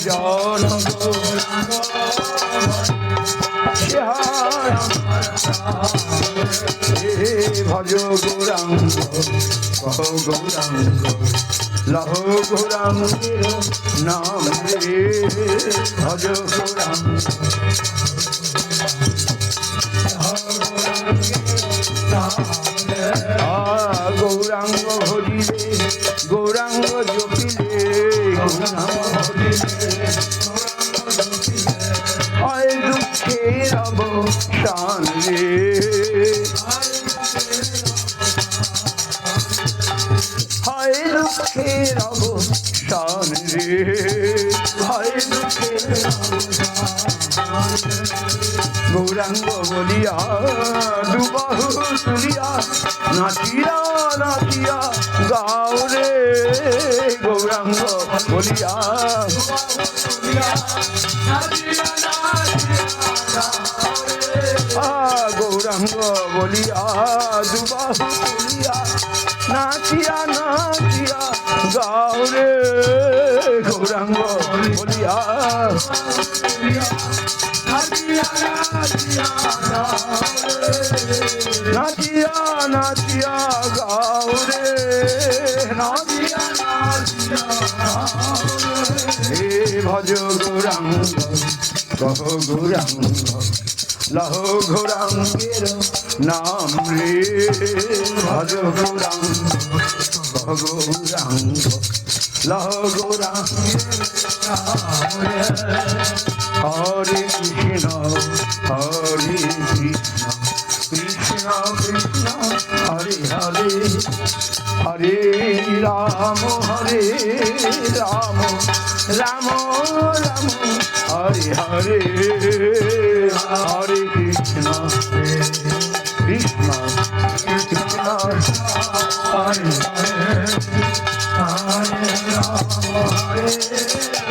জন ভজ গৌরাঙ্গ কহ গৌরাঙ্গ লহ গৌরাঙ্গের নাম রে ভজ গৌরাঙ্গ গৌরাঙ্গ ভজিলে গৌরাঙ্গ জপিলে হয় দুঃখের অবসান রে হয় দুঃখের অবসান রে হয় দুঃখের গৌরাঙ্গ বলিয়া দুবাহু তুলিয়া নাচিয়া নাচিয়া গাও রে গৌরাঙ্গ বলিয়া গৌরাঙ্গ বলিয়া দুবাহু তুলিয়া নাচিয়া নাচিয়া গাও রে গৌরাঙ্গ বলিয়া নাচিয়া নাচিয়া গাও রে নাচিয়া হে ভজ গৌরাঙ্গ কহ গৌরাঙ্গ লহ গৌরাঙ্গের নাম রে ভজ গৌরাঙ্গ কহ গৌরাঙ্গ লহ গৌরাঙ্গের নাম রে হরে কৃষ্ণ হরে কৃষ্ণ কৃষ্ণ কৃষ্ণ হরে হরে হরে রাম হরে রাম রাম রাম হরে হরে হরে কৃষ্ণ কৃষ্ণ কৃষ্ণ হরে হরে হরে রাম হরে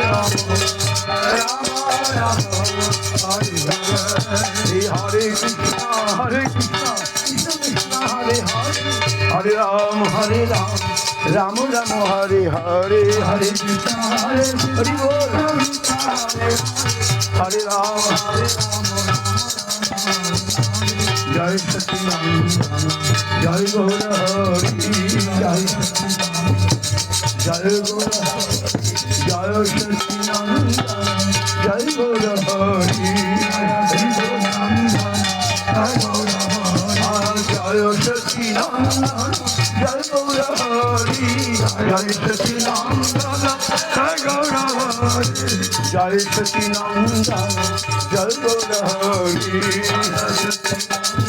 রাম রাম রাম হরে হরে কৃষ্ণ কৃষ্ণ কৃষ্ণ হরে হরে হরে রাম রাম রাম হরে হরে হরে কৃষ্ণ হরে হরি বল হরে রাম জয় সচিদানন্দ জয় গৌর হরি জয় জয় গৌর জয় সচিদানন্দ জয় গৌর হরি জয় সচিদানন্দ জয় গৌর হরি জয় সচিদানন্দ জয় গৌর হরি জয় সচিদানন্দ জয় গৌর হরি জয়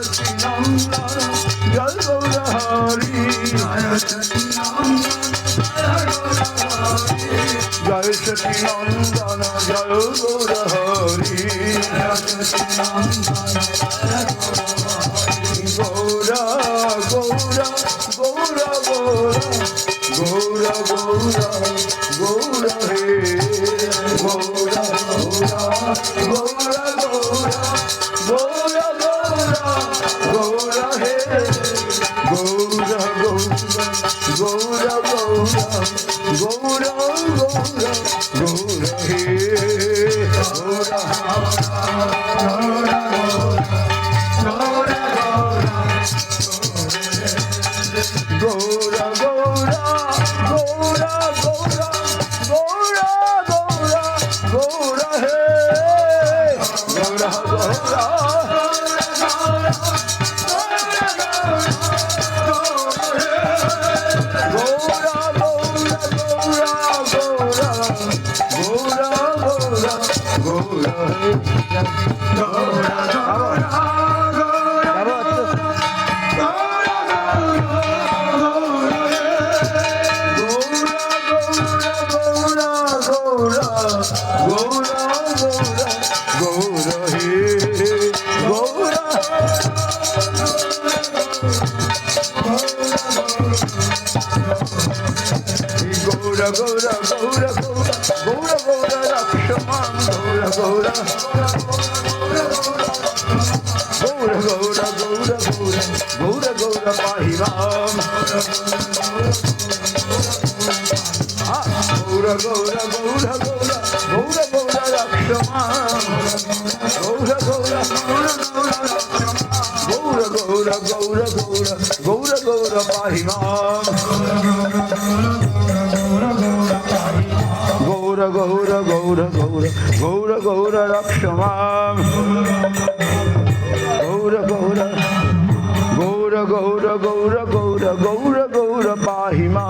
সচিদানন্দ জয় গৌর হরি জয় সচিদানন্দ জয় গৌর হরি গৌরা গৌরা গৌরা গৌরা গৌরা গৌরা হে গৌরা গৌরা গৌরা গৌরা গৌরা গৌরা হে গৌরা গৌরা গৌরা গৌরা গৌরা গৌরা গৌরা হে গৌরা গৌরা গৌরা গৌরা গৌরা গৌরা গৌরা গৌরা হে Gaura Gaura Gaura Gaura Gaura Gaura Gaura Gaura Rakshaman Gaura Gaura Gaura Gaura Gaura Gaura Gaura Gaura Pahi Ram Gour Gour Gour Gour Gour রক্ষমা Gour Gour Gour Gour Gour Gour Gour Gour পাহিমা Gour Gour Gour Gour Gour Gour রক্ষমা Gour Gour Gour Gour Gour Gour Gour Gour পাহিমা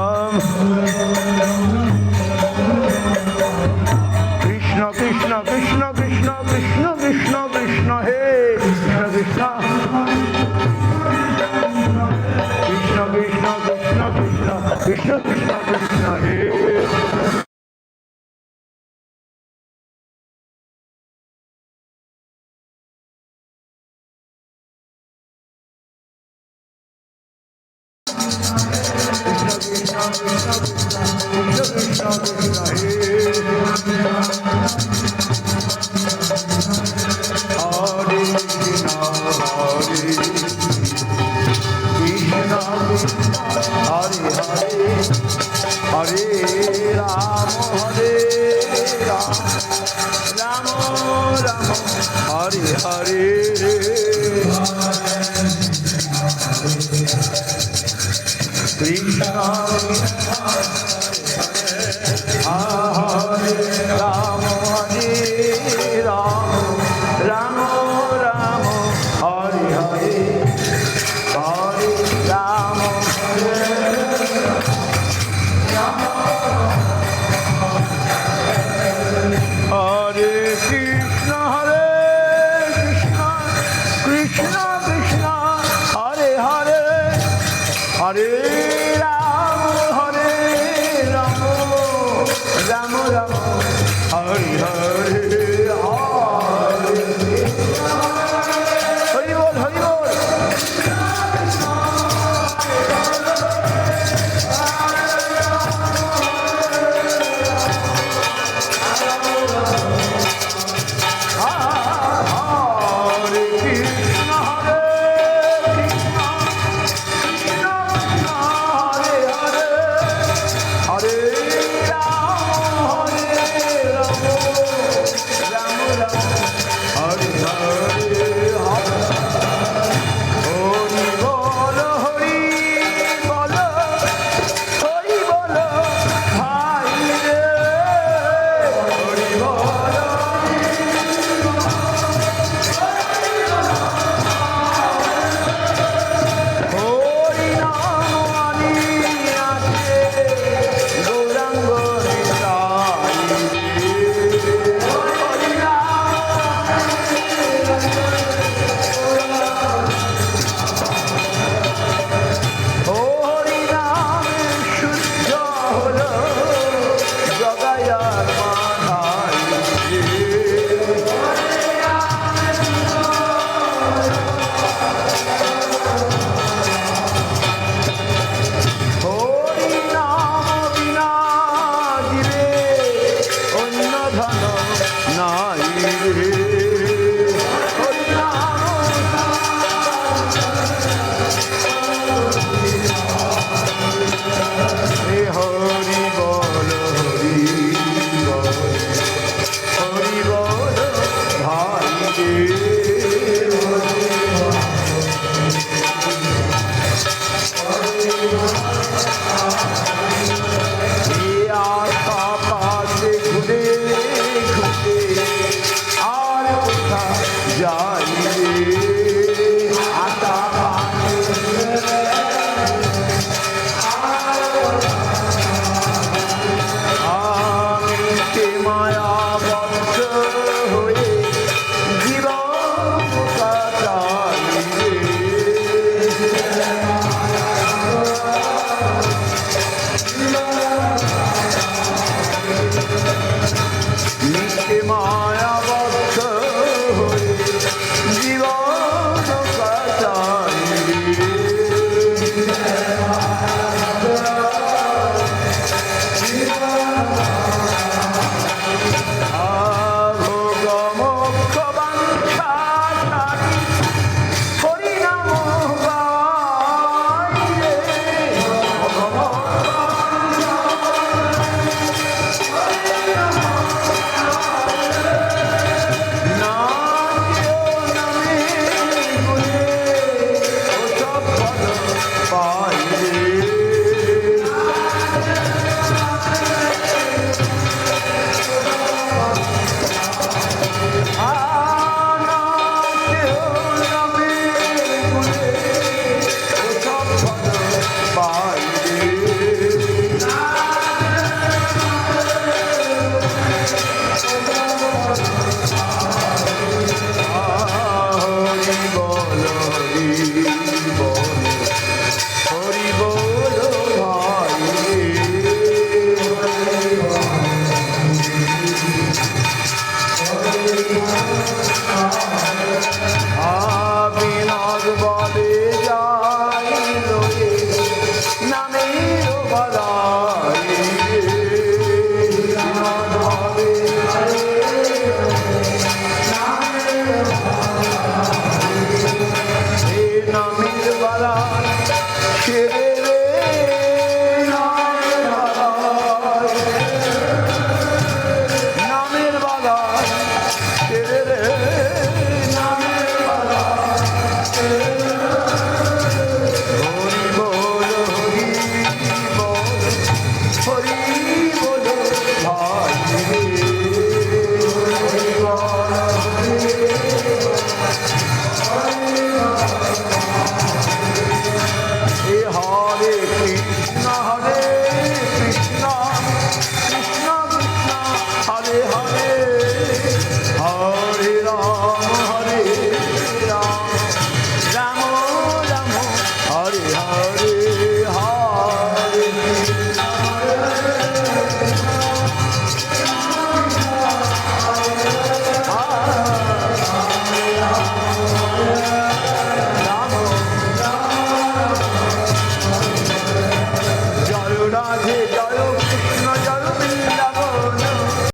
Krishna Krishna Krishna Krishna Krishna Krishna Krishna হে কৃষ্ণ কৃষ্ণ কৃষ্ণ কৃষ্ণ কৃষ্ণ কৃষ্ণ কৃষ্ণ কৃষ্ণ কৃষ্ণ হে Hare Ram, Hare Ram, Ram Ram, Hare Hare. Krishna Hare Ram, Hare Ram, Ram Ram, Hare Hare, Hare Ram, Hare Hare Krishna, Krishna Krishna, Hare Hare, Hare Ram, Hare Ram, Ram Ram, Hare Hare, Hare Bol, Hare Bol. Hare